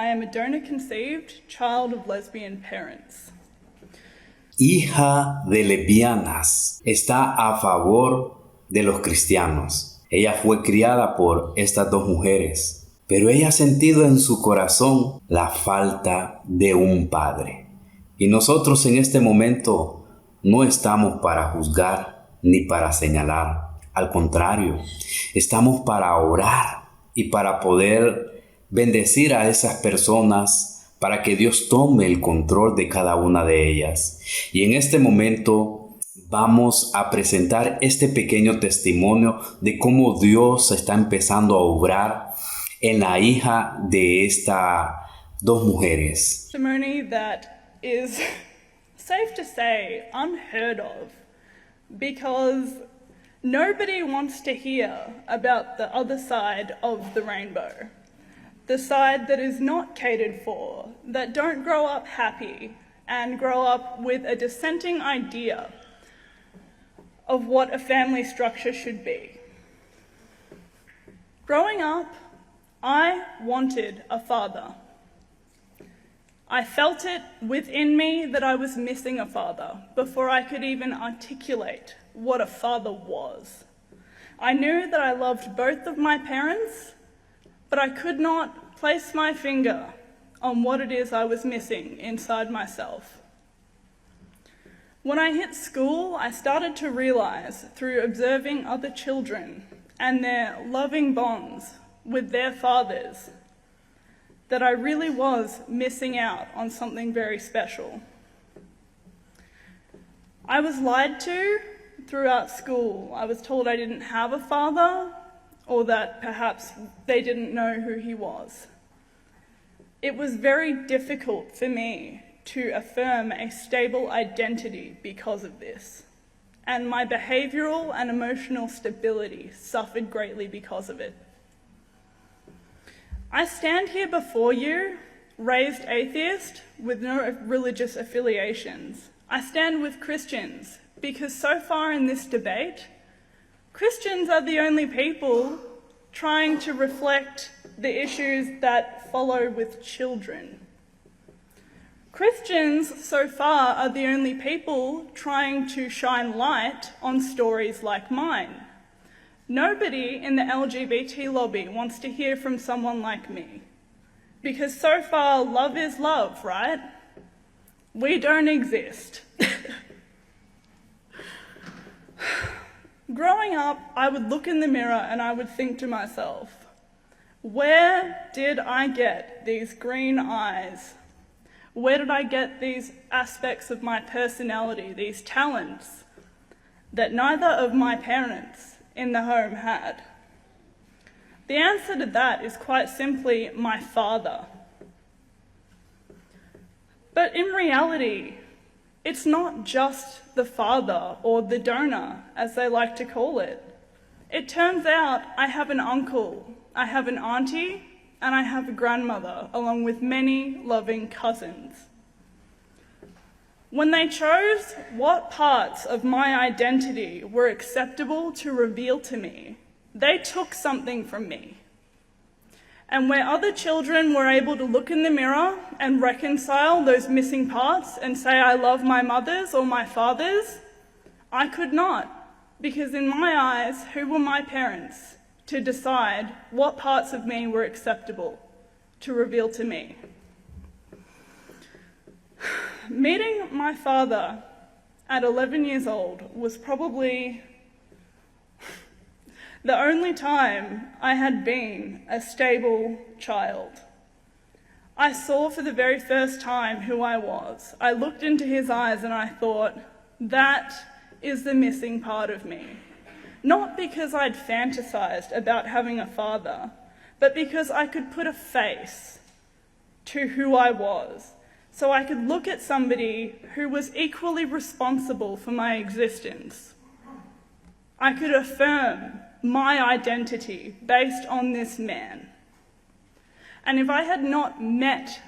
am a donor-conceived child of lesbian parents. Hija de Lesbianas está a favor de los cristianos. Ella fue criada por estas dos mujeres, pero ella ha sentido en su corazón la falta de un padre. Y nosotros en este momento no estamos para juzgar ni para señalar. Al contrario, estamos para orar y para poder bendecir a esas personas para que Dios tome el control de cada una de ellas. Y en este momento vamos a presentar este pequeño testimonio de cómo Dios está empezando a obrar en la hija de estas dos mujeres. Testimony that is safe to say unheard of, because nobody wants to hear about the other side of the rainbow, the side that is not catered for, that don't grow up happy and grow up with a dissenting idea of what a family structure should be. Growing up, I wanted a father. I felt it within me that I was missing a father before I could even articulate what a father was. I knew that I loved both of my parents, but I could not place my finger on what it is I was missing inside myself. When I hit school, I started to realize through observing other children and their loving bonds with their fathers that I really was missing out on something very special. I was lied to throughout school. I was told I didn't have a father, or that perhaps they didn't know who he was. It was very difficult for me to affirm a stable identity because of this, and my behavioural and emotional stability suffered greatly because of it. I stand here before you, raised atheist with no religious affiliations. I stand with Christians because so far in this debate, Christians are the only people trying to reflect the issues that follow with children. Christians so far are the only people trying to shine light on stories like mine. Nobody in the LGBT lobby wants to hear from someone like me, because so far love is love, right? We don't exist. Growing up, I would look in the mirror and I would think to myself, where did I get these green eyes? Where did I get these aspects of my personality, these talents that neither of my parents in the home had? The answer to that is quite simply my father. But in reality, it's not just the father or the donor, as they like to call it. It turns out I have an uncle, I have an auntie, and I have a grandmother, along with many loving cousins. When they chose what parts of my identity were acceptable to reveal to me, they took something from me. And where other children were able to look in the mirror and reconcile those missing parts and say, I love my mothers or my fathers, I could not, because in my eyes, who were my parents to decide what parts of me were acceptable to reveal to me? Meeting my father at 11 years old was probably the only time I had been a stable child. I saw for the very first time who I was. I looked into his eyes and I thought, that is the missing part of me. Not because I'd fantasized about having a father, but because I could put a face to who I was. So I could look at somebody who was equally responsible for my existence. I could affirm my identity based on this man. And if I had not met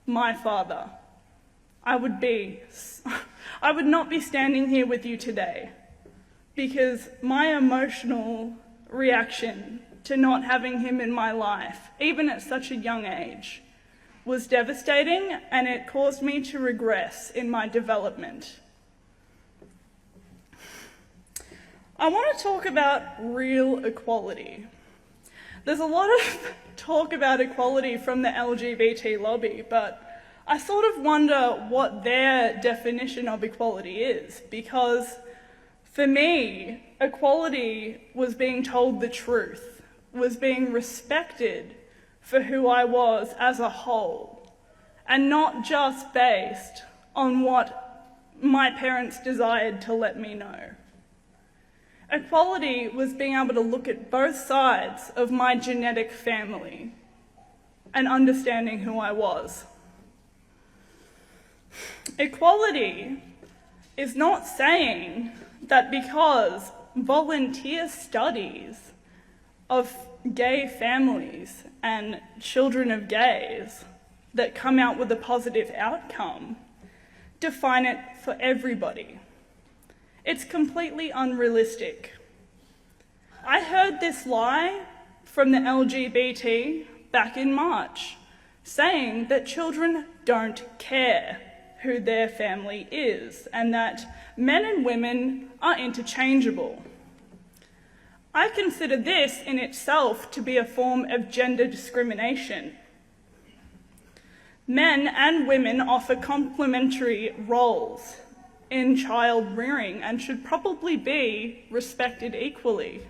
my father, I would not be standing here with you today, because my emotional reaction to not having him in my life, even at such a young age, was devastating, and it caused me to regress in my development. I want to talk about real equality. There's a lot of talk about equality from the LGBT lobby, but I sort of wonder what their definition of equality is, because for me, equality was being told the truth, was being respected for who I was as a whole, and not just based on what my parents desired to let me know. Equality was being able to look at both sides of my genetic family and understanding who I was. Equality is not saying that because volunteer studies of gay families and children of gays that come out with a positive outcome define it for everybody. It's completely unrealistic. I heard this lie from the LGBT back in March, saying that children don't care who their family is and that men and women are interchangeable. I consider this in itself to be a form of gender discrimination. Men and women offer complementary roles in child rearing and should probably be respected equally.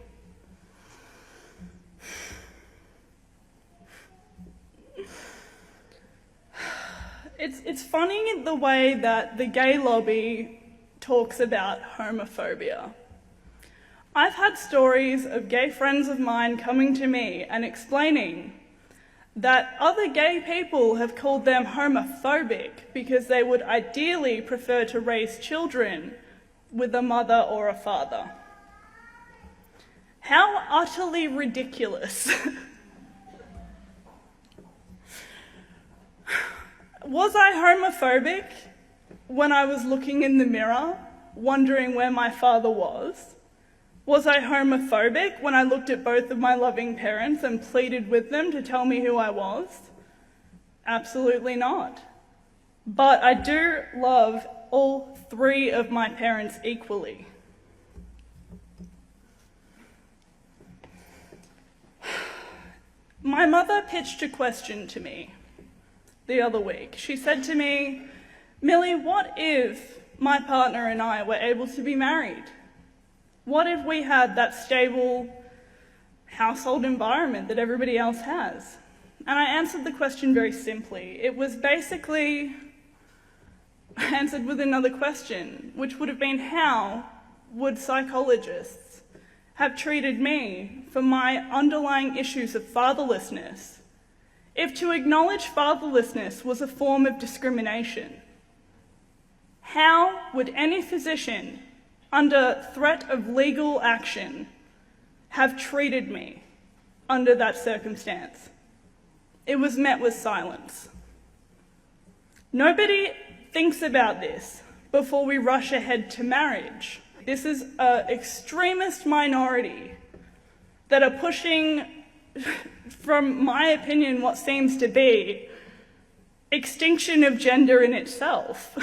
It's funny the way that the gay lobby talks about homophobia. I've had stories of gay friends of mine coming to me and explaining that other gay people have called them homophobic because they would ideally prefer to raise children with a mother or a father. How utterly ridiculous. Was I homophobic when I was looking in the mirror, wondering where my father was? Was I homophobic when I looked at both of my loving parents and pleaded with them to tell me who I was? Absolutely not. But I do love all three of my parents equally. My mother pitched a question to me the other week. She said to me, "Millie, what if my partner and I were able to be married? What if we had that stable household environment that everybody else has?" And I answered the question very simply. It was basically answered with another question, which would have been, how would psychologists have treated me for my underlying issues of fatherlessness if to acknowledge fatherlessness was a form of discrimination? How would any physician under threat of legal action have treated me under that circumstance? It was met with silence. Nobody thinks about this before we rush ahead to marriage. This is an extremist minority that are pushing, from my opinion, what seems to be extinction of gender in itself.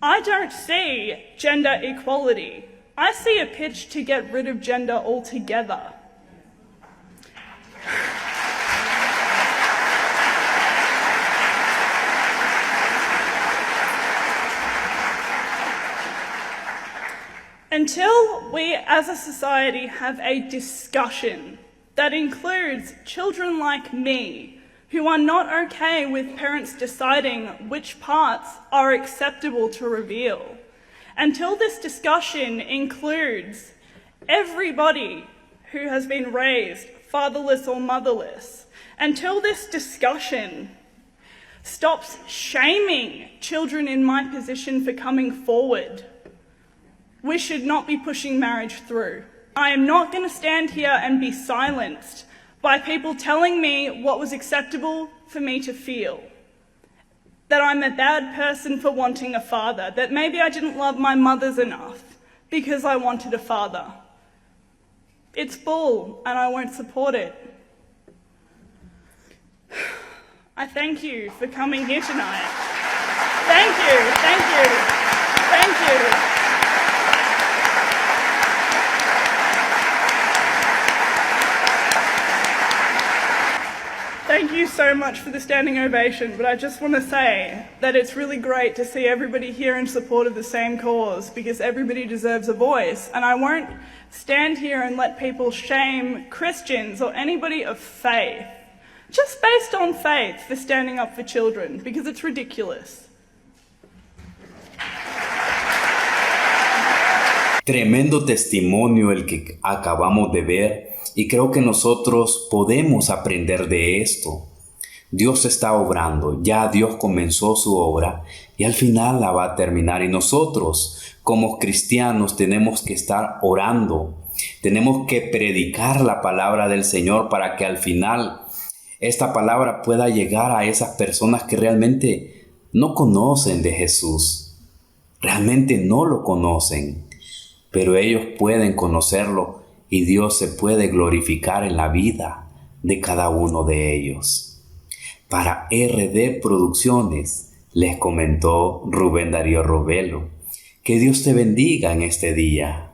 I don't see gender equality. I see a pitch to get rid of gender altogether. Until we as a society have a discussion that includes children like me, who are not okay with parents deciding which parts are acceptable to reveal, until this discussion includes everybody who has been raised fatherless or motherless, until this discussion stops shaming children in my position for coming forward, we should not be pushing marriage through. I am not going to stand here and be silenced by people telling me what was acceptable for me to feel. That I'm a bad person for wanting a father, that maybe I didn't love my mothers enough because I wanted a father. It's bull, and I won't support it. I thank you for coming here tonight. Thank you, thank you, thank you. Thank you so much for the standing ovation, but I just want to say that it's really great to see everybody here in support of the same cause, because everybody deserves a voice, and I won't stand here and let people shame Christians or anybody of faith, just based on faith, for standing up for children, because it's ridiculous. Tremendo testimonio el que acabamos de ver, y creo que nosotros podemos aprender de esto. Dios está obrando, ya Dios comenzó su obra y al final la va a terminar, y nosotros como cristianos tenemos que estar orando, tenemos que predicar la palabra del Señor para que al final esta palabra pueda llegar a esas personas que realmente no conocen de Jesús, realmente no lo conocen, pero ellos pueden conocerlo y Dios se puede glorificar en la vida de cada uno de ellos. Para RD Producciones les comentó Rubén Darío Robelo. Que Dios te bendiga en este día.